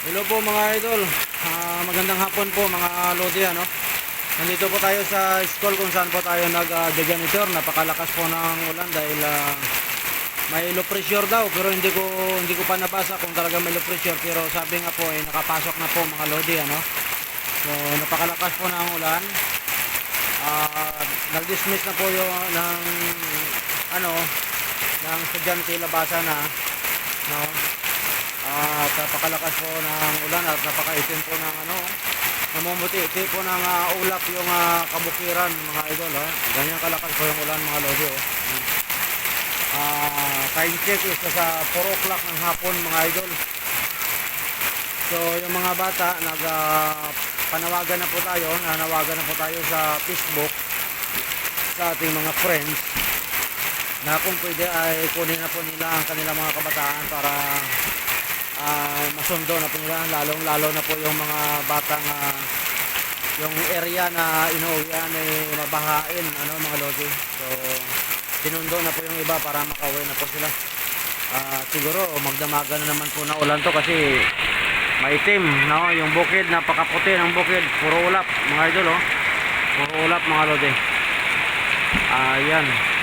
Hello po mga idol. Magandang hapon po mga lodi, ano. Nandito po tayo sa school kung saan po tayo nag-janitor. Napakalakas po ng ulan dahil may low pressure daw, pero hindi ko pa nabasa kung talaga may low pressure, pero sabi nga po ay nakapasok na po mga lodi, ano. So napakalakas po ng ulan. Nag-dismiss na po yung ng estudyante, labasa na, no. At napakalakas po ng ulan at napakaitim po ng namumuti-iti po ng ulap yung kabukiran mga idol, ha. Ganyan kalakas po yung ulan mga lodi, oh. Time check is sa 4 o'clock ng hapon mga idol. So yung mga bata nanawagan na po tayo sa Facebook sa ating mga friends na kung pwede ay kunin na po nila ang kanilang mga kabataan para masundo na po nila, lalo na po yung mga batang yung area na inuwian ay mabahain, mga lodi. So pinundo na po yung iba para makauwi na po sila. Siguro magdamagan na naman po na ulan to kasi maitim, no? Yung bukid, napakaputi ng bukid, puro ulap mga idol, oh. Puro ulap mga lodi. Ayan.